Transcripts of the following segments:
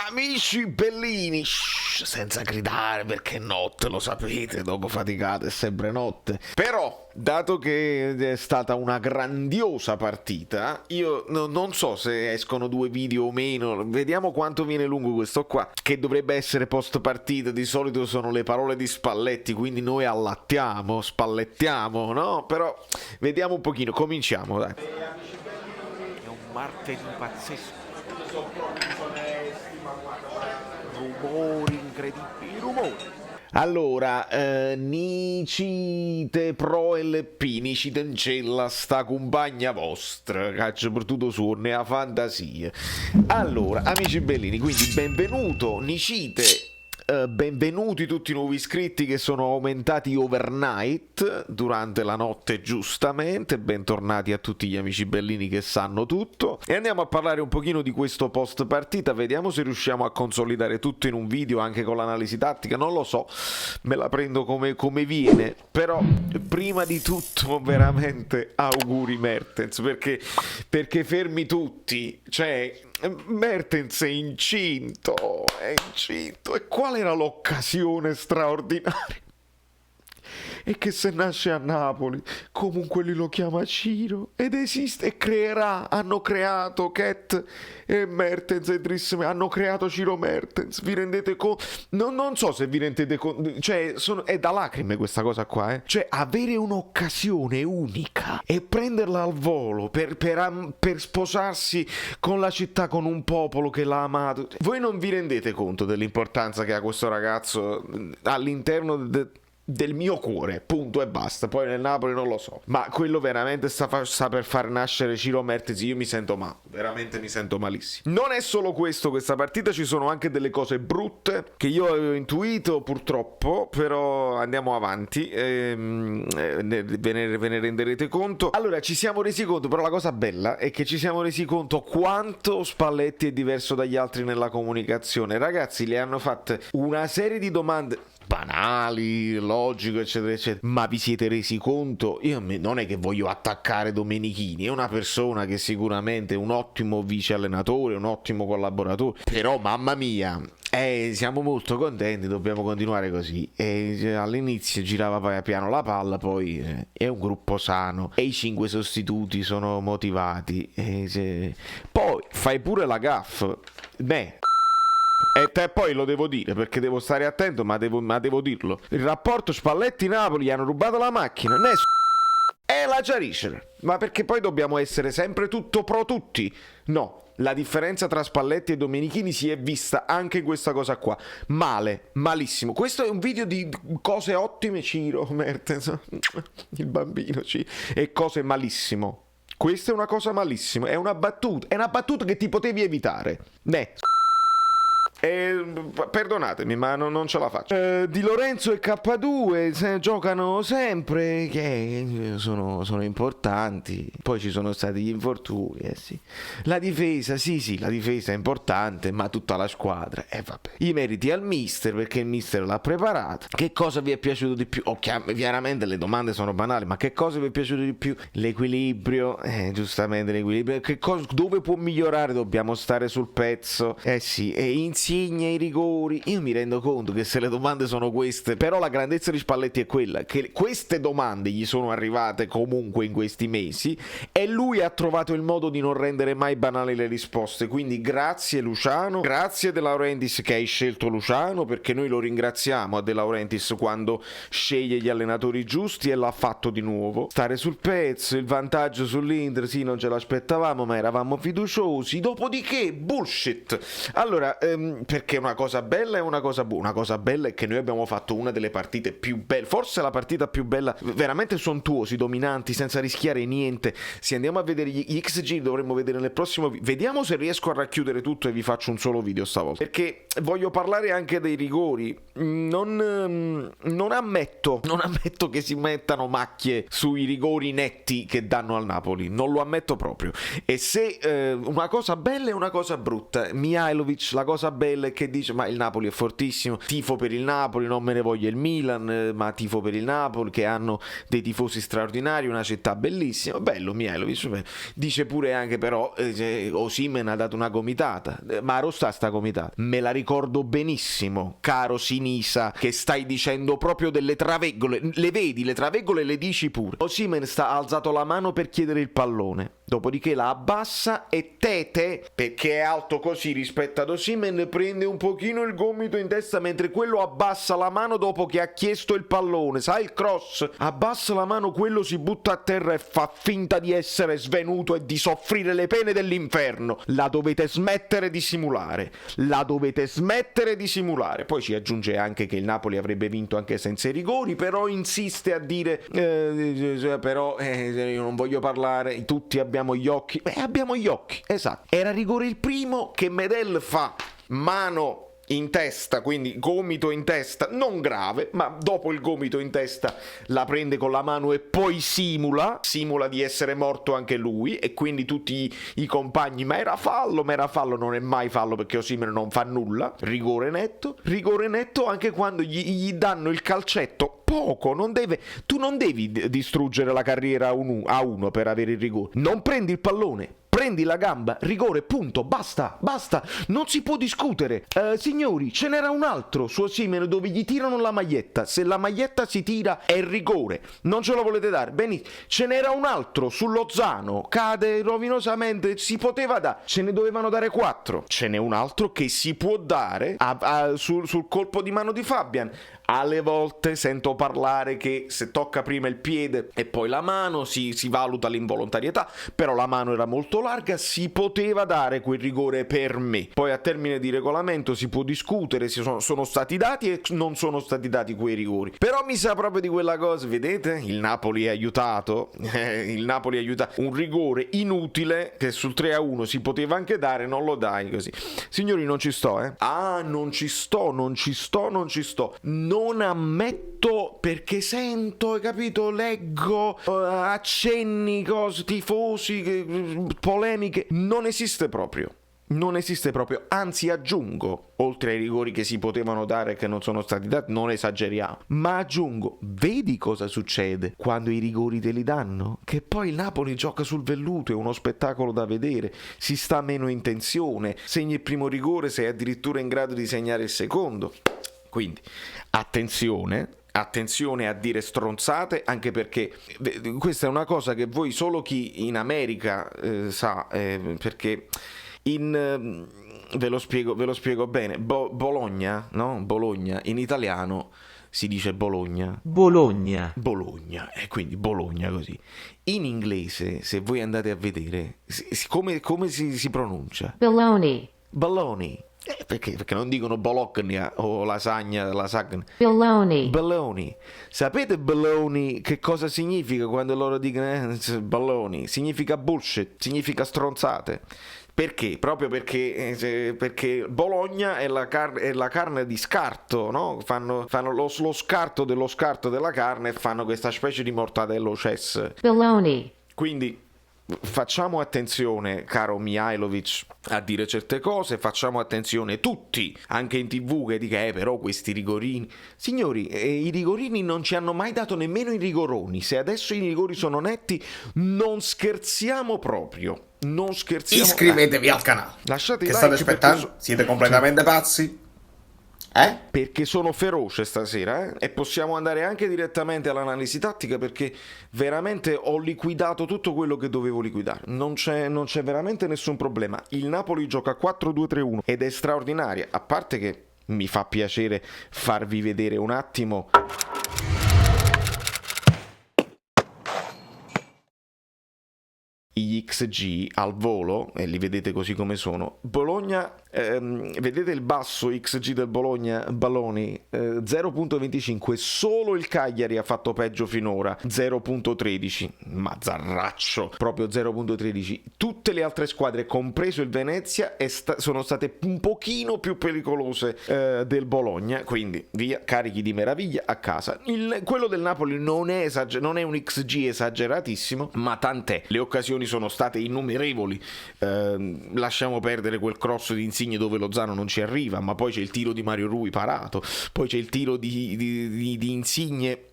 Amici bellini, senza gridare perché è notte, lo sapete, dopo faticate è sempre notte. Però, dato che è stata una grandiosa partita, io non so se escono 2 video o meno, vediamo quanto viene lungo questo qua, che dovrebbe essere post partita. Di solito sono le parole di Spalletti, quindi noi allattiamo, spallettiamo, no? Però vediamo un pochino, cominciamo, dai. È un martedì pazzesco. Rumori incredibili, rumori. Allora, nicite pro LP, nicite in cella sta compagna vostra, che soprattutto suona a fantasia. Allora, amici bellini, quindi benvenuto, nicite. Benvenuti tutti i nuovi iscritti che sono aumentati overnight durante la notte, giustamente. Bentornati a tutti gli amici bellini che sanno tutto. E andiamo a parlare un pochino di questo post partita. Vediamo se riusciamo a consolidare tutto in un video anche con l'analisi tattica. Non lo so, me la prendo come viene. Però prima di tutto veramente auguri Mertens, perché fermi tutti, cioè Mertens è incinto. E qual era l'occasione straordinaria? E che se nasce a Napoli, comunque lui lo chiama Ciro, ed esiste e creerà. Hanno creato Ket e Mertens e Driss, hanno creato Ciro Mertens. Vi rendete conto? Non so se vi rendete conto, cioè è da lacrime questa cosa qua, Cioè avere un'occasione unica e prenderla al volo per sposarsi con la città, con un popolo che l'ha amato. Voi non vi rendete conto dell'importanza che ha questo ragazzo all'interno del mio cuore, punto e basta. Poi nel Napoli non lo so, ma quello veramente sta per far nascere Ciro Mertens. Io mi sento male, veramente mi sento malissimo. Non è solo questo, questa partita, ci sono anche delle cose brutte che io avevo intuito purtroppo, però andiamo avanti, ve ne renderete conto. Allora, ci siamo resi conto, però la cosa bella è che ci siamo resi conto quanto Spalletti è diverso dagli altri nella comunicazione. Ragazzi, le hanno fatte una serie di domande banali, logico, eccetera eccetera, ma vi siete resi conto? Io non è che voglio attaccare Domenichini, è una persona che sicuramente è un ottimo vice allenatore, un ottimo collaboratore, però mamma mia, siamo molto contenti, dobbiamo continuare così. All'inizio girava piano la palla, poi è un gruppo sano e i 5 sostituti sono motivati, poi fai pure la gaff, e poi lo devo dire perché devo stare attento, ma devo dirlo. Il rapporto Spalletti-Napoli, gli hanno rubato la macchina, e la chiarisce. Ma perché poi dobbiamo essere sempre tutto pro tutti? No, la differenza tra Spalletti e Domenichini si è vista anche in questa cosa qua. Male, malissimo. Questo è un video di cose ottime, Ciro Mertens, il bambino Ciro, e cose malissimo. Questa è una cosa malissima, è una battuta che ti potevi evitare. Perdonatemi, ma non ce la faccio. Di Lorenzo e K2 giocano sempre, che sono importanti. Poi ci sono stati gli infortuni, sì. La difesa, sì, la difesa è importante, ma tutta la squadra, vabbè. I meriti al mister, perché il mister l'ha preparata. Che cosa vi è piaciuto di più? Chiaramente le domande sono banali, ma che cosa vi è piaciuto di più? L'equilibrio, giustamente l'equilibrio. Dove può migliorare? Dobbiamo stare sul pezzo, sì, e insieme i rigori. Io mi rendo conto che se le domande sono queste, però la grandezza di Spalletti è quella che queste domande gli sono arrivate comunque in questi mesi e lui ha trovato il modo di non rendere mai banali le risposte. Quindi grazie Luciano, grazie De Laurentiis che hai scelto Luciano, perché noi lo ringraziamo a De Laurentiis quando sceglie gli allenatori giusti e l'ha fatto di nuovo. Stare sul pezzo, il vantaggio sull'Inter, sì, non ce l'aspettavamo, ma eravamo fiduciosi. Dopodiché bullshit. Allora, perché una cosa bella è una cosa buona. Una cosa bella è che noi abbiamo fatto una delle partite più belle, forse la partita più bella, veramente sontuosi, dominanti, senza rischiare niente. Se andiamo a vedere gli XG, dovremmo vedere nel prossimo video. Vediamo se riesco a racchiudere tutto e vi faccio un solo video stavolta, perché voglio parlare anche dei rigori. Non ammetto che si mettano macchie sui rigori netti che danno al Napoli, non lo ammetto proprio. E se una cosa bella e una cosa brutta, Mihajlovic, la cosa bella Medel che dice ma il Napoli è fortissimo, tifo per il Napoli, non me ne voglia il Milan, ma tifo per il Napoli, che hanno dei tifosi straordinari, una città bellissima. Bello Mihajlovic, dice pure anche però Osimhen ha dato una gomitata, ma Rosta sta gomitata, me la ricordo benissimo, caro Sinisa, che stai dicendo proprio delle traveggole, le vedi le traveggole, le dici pure. Osimhen ha alzato la mano per chiedere il pallone, dopodiché la abbassa e Tete, perché è alto così rispetto ad Osimhen, prende un pochino il gomito in testa mentre quello abbassa la mano dopo che ha chiesto il pallone, sai, il cross, abbassa la mano, quello si butta a terra e fa finta di essere svenuto e di soffrire le pene dell'inferno. La dovete smettere di simulare, poi ci aggiunge anche che il Napoli avrebbe vinto anche senza i rigori, però insiste a dire io non voglio parlare, tutti abbiamo gli occhi, abbiamo gli occhi, esatto. Era rigore il primo che Medel fa mano in testa, quindi gomito in testa, non grave, ma dopo il gomito in testa la prende con la mano e poi simula di essere morto anche lui, e quindi tutti i compagni ma era fallo, non è mai fallo perché Osimhen non fa nulla, rigore netto anche quando gli danno il calcetto. Poco, tu non devi distruggere la carriera a uno per avere il rigore, non prendi il pallone, prendi la gamba, rigore, punto, basta, non si può discutere. Signori, ce n'era un altro su Osimhen dove gli tirano la maglietta, se la maglietta si tira è rigore, non ce lo volete dare, benissimo. Ce n'era un altro su Lozano, cade rovinosamente, si poteva dare, ce ne dovevano dare 4, ce n'è un altro che si può dare sul colpo di mano di Fabian. Alle volte sento parlare che se tocca prima il piede e poi la mano si valuta l'involontarietà, però la mano era molto larga, si poteva dare quel rigore per me. Poi a termine di regolamento si può discutere se sono stati dati e non sono stati dati quei rigori, però mi sa proprio di quella cosa, vedete? Il Napoli è aiutato, un rigore inutile che sul 3-1 si poteva anche dare, non lo dai così. Signori, non ci sto, non ci sto. Non ammetto, perché sento, hai capito, leggo accenni, cose, tifosi, polemiche, non esiste proprio, anzi aggiungo, oltre ai rigori che si potevano dare e che non sono stati dati, non esageriamo, ma aggiungo, vedi cosa succede quando i rigori te li danno? Che poi il Napoli gioca sul velluto, è uno spettacolo da vedere, si sta meno in tensione, segni il primo rigore, sei addirittura in grado di segnare il secondo. Quindi attenzione a dire stronzate, anche perché questa è una cosa che voi solo chi in America sa, perché ve lo spiego bene. Bologna, no? Bologna in italiano si dice Bologna, e quindi Bologna così. In inglese, se voi andate a vedere come si pronuncia? Baloney. Perché non dicono Bologna o lasagna? Baloney. Sapete Baloney che cosa significa quando loro dicono Baloney? Significa bullshit, significa stronzate. Perché? Proprio perché Bologna è la carne di scarto, no? Fanno lo scarto della carne e fanno questa specie di mortadello cess. Baloney. Quindi facciamo attenzione, caro Mihajlovic, a dire certe cose, facciamo attenzione tutti, anche in TV, che dica però questi rigorini. Signori, i rigorini non ci hanno mai dato nemmeno i rigoroni. Se adesso i rigori sono netti, non scherziamo proprio. Iscrivetevi al canale. Lasciate che like, state aspettando? Siete completamente pazzi? Perché sono feroce stasera, e possiamo andare anche direttamente all'analisi tattica, perché veramente ho liquidato tutto quello che dovevo liquidare, non c'è veramente nessun problema. Il Napoli gioca 4-2-3-1 ed è straordinaria, a parte che mi fa piacere farvi vedere un attimo gli XG al volo, e li vedete così come sono. Bologna, vedete il basso XG del Bologna, Balloni, 0.25, solo il Cagliari ha fatto peggio finora, 0.13, Mazzarraccio, proprio 0.13. Tutte le altre squadre, compreso il Venezia, sono state un pochino più pericolose del Bologna, quindi via, carichi di meraviglia a casa. Quello del Napoli non è un XG esageratissimo, ma tant'è, le occasioni occasioni sono state innumerevoli. Lasciamo perdere quel cross di Insigne dove Lozano non ci arriva, ma poi c'è il tiro di Mario Rui parato, poi c'è il tiro di Insigne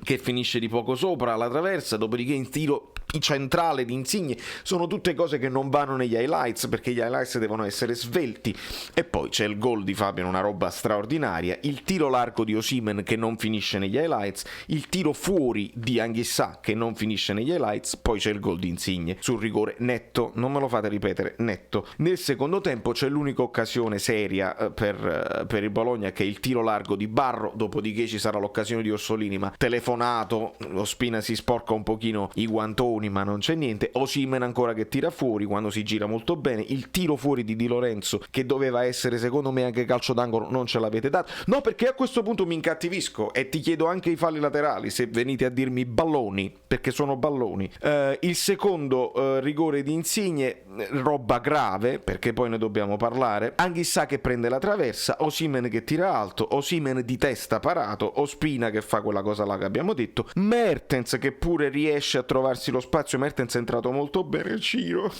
che finisce di poco sopra la traversa, dopodiché il tiro centrale di Insigne. Sono tutte cose che non vanno negli highlights, perché gli highlights devono essere svelti. E poi c'è il gol di Fabian, una roba straordinaria, il tiro largo di Osimhen che non finisce negli highlights, il tiro fuori di Anguissa che non finisce negli highlights, poi c'è il gol di Insigne sul rigore netto, non me lo fate ripetere, netto. Nel secondo tempo c'è l'unica occasione seria per il Bologna, che è il tiro largo di Barro, dopodiché ci sarà l'occasione di Orsolini, ma telefonato, Ospina si sporca un pochino i guantoni, ma non c'è niente. Osimhen ancora che tira fuori quando si gira molto bene, il tiro fuori di Di Lorenzo che doveva essere secondo me anche calcio d'angolo, non ce l'avete dato. No, perché a questo punto mi incattivisco e ti chiedo anche i falli laterali se venite a dirmi balloni, perché sono balloni. Il secondo rigore di Insigne, roba grave, perché poi ne dobbiamo parlare. Anguissa che prende la traversa, Osimhen che tira alto, Osimhen di testa parato, Ospina che fa quella cosa là che abbiamo detto, Mertens che pure riesce a trovarsi lo spazio. Mertens è entrato molto bene, Ciro,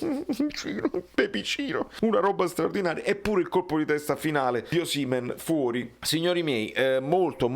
Pepi Ciro, una roba straordinaria, eppure il colpo di testa finale di Osimhen fuori. Signori miei, molto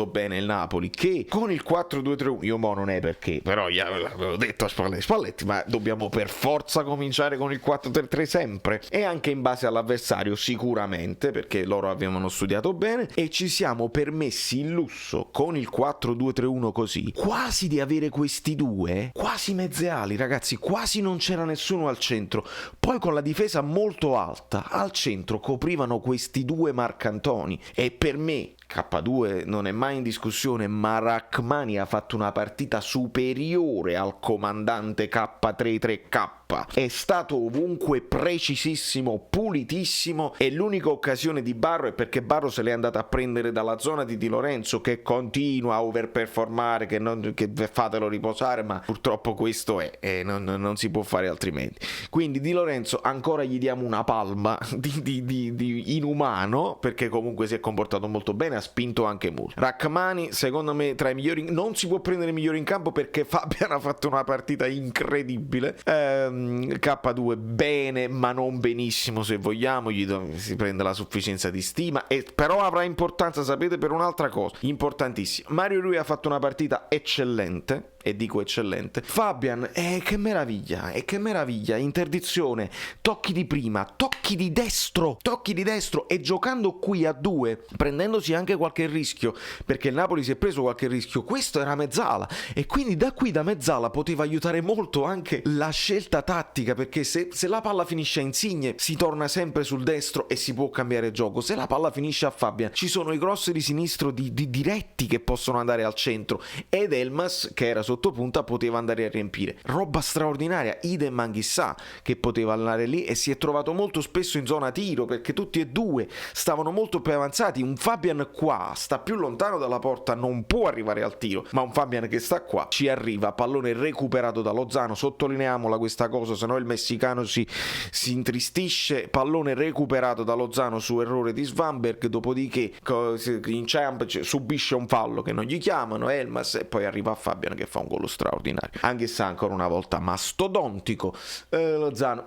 bene il Napoli, che con il 4-2-3-1, io mo non è perché, però l'avevo detto a Spalletti, ma dobbiamo per forza cominciare con il 4-3-3 sempre, e anche in base all'avversario sicuramente, perché loro avevano studiato bene, e ci siamo permessi il lusso con il 4-2-3-1 così, quasi di avere questi due, quasi mezze ali, ragazzi, quasi non c'era nessuno al centro, poi con la difesa molto alta, al centro coprivano questi due Marcantoni, e per me K2 non è mai in discussione, ma Rachmani ha fatto una partita superiore al comandante K33K. È stato ovunque precisissimo, pulitissimo, e l'unica occasione di Barro è perché Barro se l'è andata a prendere dalla zona di Di Lorenzo, che continua a overperformare, che fatelo riposare, ma purtroppo questo è, non si può fare altrimenti. Quindi Di Lorenzo ancora gli diamo una palma di inumano, perché comunque si è comportato molto bene, ha spinto anche molto. Rachmani secondo me tra i migliori, non si può prendere i migliori in campo perché Fabian ha fatto una partita incredibile. K2 bene ma non benissimo, se vogliamo, si prende la sufficienza di stima, però avrà importanza, sapete, per un'altra cosa importantissima. Mario Rui ha fatto una partita eccellente, e dico eccellente. Fabian, che meraviglia, interdizione, tocchi di prima, tocchi di destro, e giocando qui a due, prendendosi anche qualche rischio, perché il Napoli si è preso qualche rischio, questo era mezzala, e quindi da qui, da mezzala, poteva aiutare molto anche la scelta tattica, perché se la palla finisce a Insigne si torna sempre sul destro e si può cambiare gioco, se la palla finisce a Fabian ci sono i grossi di sinistro di diretti che possono andare al centro, ed Elmas che era sotto punta poteva andare a riempire. Roba straordinaria. Idem Anguissa che poteva andare lì e si è trovato molto spesso in zona tiro, perché tutti e due stavano molto più avanzati. Un Fabian qua sta più lontano dalla porta, non può arrivare al tiro, ma un Fabian che sta qua ci arriva. Pallone recuperato da Lozano, sottolineiamola questa cosa, sennò il messicano si intristisce. Pallone recuperato da Lozano su errore di Svanberg, dopodiché in champ subisce un fallo che non gli chiamano, Elmas, e poi arriva a Fabian che fa un gol straordinario. Anche se ancora una volta mastodontico. Lozano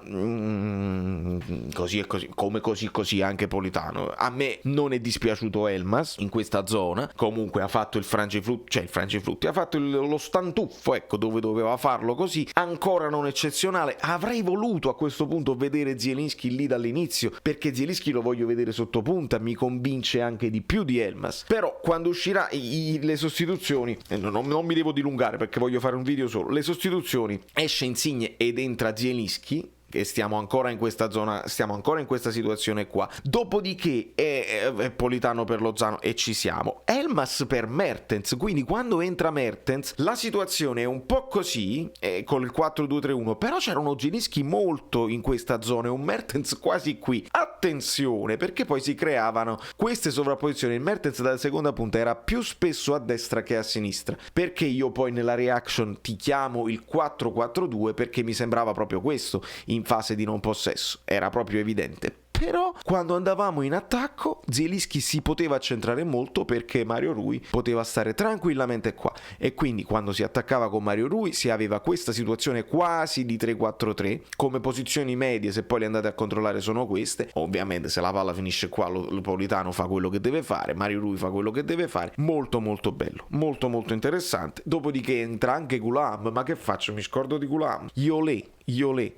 così e così, come così anche Politano. A me non è dispiaciuto Elmas in questa zona, comunque ha fatto il frangiflutti, ha fatto lo stantuffo, ecco, dove doveva farlo, così ancora non eccezionale. Avrei voluto a questo punto vedere Zielinski lì dall'inizio, perché Zielinski lo voglio vedere sotto punta, mi convince anche di più di Elmas. Però quando uscirà le sostituzioni, non mi devo dilungare perché voglio fare un video solo, le sostituzioni, esce Insigne ed entra Zielinski, che stiamo ancora in questa zona, stiamo ancora in questa situazione qua. Dopodiché è Politano per Lozano e ci siamo. Elmas per Mertens, quindi quando entra Mertens la situazione è un po' così, con il 4-2-3-1, però c'era uno Zielinski molto in questa zona e un Mertens quasi qui. Attenzione, perché poi si creavano queste sovrapposizioni. Il Mertens dalla seconda punta era più spesso a destra che a sinistra, perché io poi nella reaction ti chiamo il 4-4-2 perché mi sembrava proprio questo in fase di non possesso, era proprio evidente. Però quando andavamo in attacco Zielinski si poteva accentrare molto perché Mario Rui poteva stare tranquillamente qua, e quindi quando si attaccava con Mario Rui si aveva questa situazione quasi di 3-4-3 come posizioni medie. Se poi le andate a controllare sono queste, ovviamente se la palla finisce qua lo Politano fa quello che deve fare, Mario Rui fa quello che deve fare. Molto molto bello, molto molto interessante. Dopodiché entra anche Ghulam, ma che faccio, mi scordo di Ghulam, Iolè.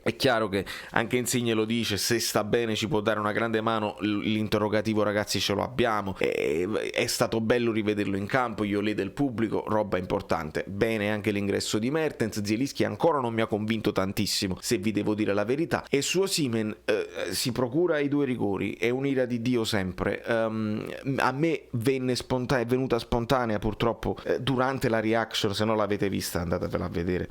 È chiaro che anche Insigne lo dice, se sta bene ci può dare una grande mano, l'interrogativo ragazzi ce lo abbiamo, è stato bello rivederlo in campo, Iolè del pubblico, roba importante. Bene anche l'ingresso di Mertens. Zielinski ancora non mi ha convinto tantissimo, se vi devo dire la verità, e su Osimhen si procura i 2 rigori, è un'ira di Dio sempre. A me è venuta spontanea purtroppo durante la reaction, se non l'avete vista andatevela a vedere.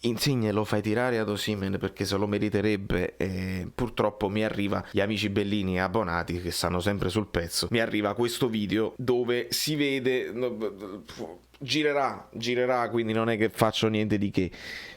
Insigne lo fai tirare ad Osimhen perché se lo meriterebbe, purtroppo mi arriva, gli amici bellini e abbonati che stanno sempre sul pezzo, mi arriva questo video dove si vede, girerà, quindi non è che faccio niente di che,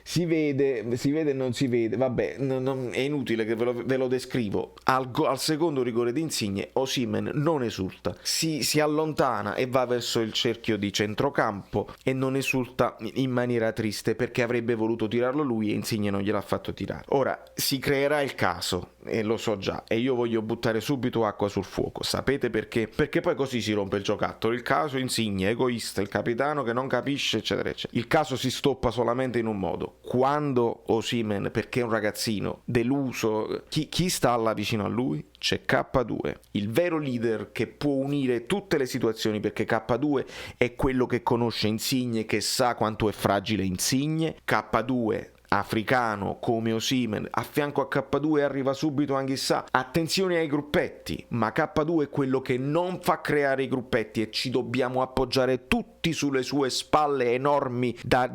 si vede e non si vede, vabbè, è inutile che ve lo descrivo. Al secondo rigore di Insigne Osimhen non esulta, si allontana e va verso il cerchio di centrocampo e non esulta in maniera triste perché avrebbe voluto tirarlo lui e Insigne non gliel'ha fatto tirare. Ora si creerà il caso, e lo so già, e io voglio buttare subito acqua sul fuoco. Sapete perché? Perché poi così si rompe il giocattolo. Il caso Insigne, egoista, il capitano che non capisce, eccetera eccetera. Il caso si stoppa solamente in un modo: quando Osimhen, perché è un ragazzino deluso, chi sta là vicino a lui? C'è K2, il vero leader che può unire tutte le situazioni, perché K2 è quello che conosce Insigne, che sa quanto è fragile Insigne. K2 africano come Osimhen, a fianco a K2 arriva subito Anghissà. Attenzione ai gruppetti, ma K2 è quello che non fa creare i gruppetti e ci dobbiamo appoggiare tutti sulle sue spalle enormi da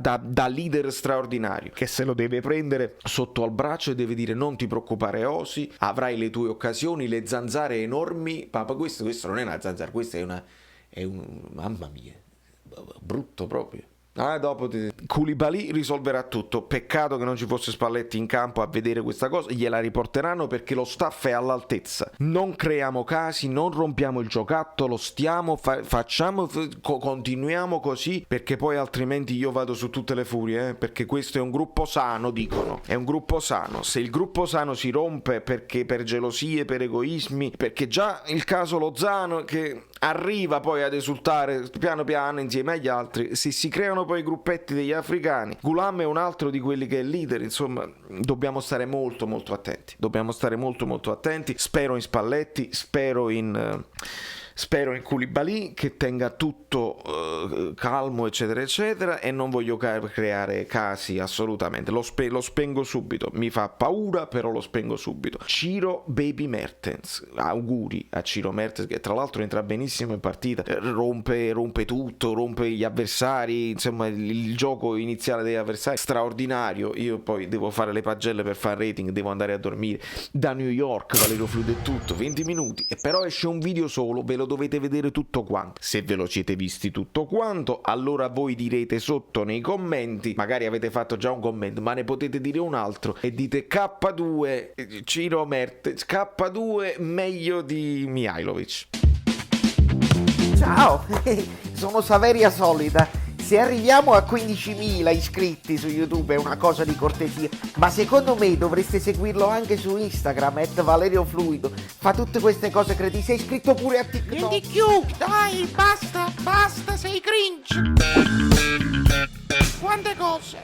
leader straordinario, che se lo deve prendere sotto al braccio e deve dire: non ti preoccupare Osi, avrai le tue occasioni, le zanzare enormi. Papà, questo non è una zanzara, questa è un mamma mia, brutto proprio. Dopo Koulibaly risolverà tutto. Peccato che non ci fosse Spalletti in campo a vedere questa cosa. Gliela riporteranno perché lo staff è all'altezza. Non creiamo casi, non rompiamo il giocattolo, continuiamo così, perché poi altrimenti io vado su tutte le furie, perché questo è un gruppo sano, dicono. È un gruppo sano. Se il gruppo sano si rompe perché per gelosie, per egoismi, perché già il caso Lozano che arriva poi ad esultare piano piano insieme agli altri, si creano poi i gruppetti degli africani. Ghulam è un altro di quelli che è leader. Insomma, dobbiamo stare molto molto attenti, spero in Spalletti, spero in Koulibaly che tenga tutto calmo, eccetera eccetera, e non voglio creare casi assolutamente. Lo spengo subito, mi fa paura, però lo spengo subito. Ciro Baby Mertens, auguri a Ciro Mertens, che tra l'altro entra benissimo in partita, rompe tutto, rompe gli avversari, insomma il gioco iniziale degli avversari straordinario. Io poi devo fare le pagelle per fare rating, devo andare a dormire. Da New York Valerio Fluido è tutto, 20 minuti, e però esce un video solo, ve lo dovete vedere tutto quanto. Se ve lo siete visti tutto quanto, allora voi direte sotto nei commenti, magari avete fatto già un commento, ma ne potete dire un altro e dite K2 Ciro Mertens, K2 meglio di Mihajlovic. Ciao, sono Saveria Solida. Se arriviamo a 15.000 iscritti su YouTube è una cosa di cortesia, ma secondo me dovreste seguirlo anche su Instagram, @ValerioFluido. Fa tutte queste cose cretine. Sei iscritto pure a TikTok. Di più, dai, basta, sei cringe. Quante cose.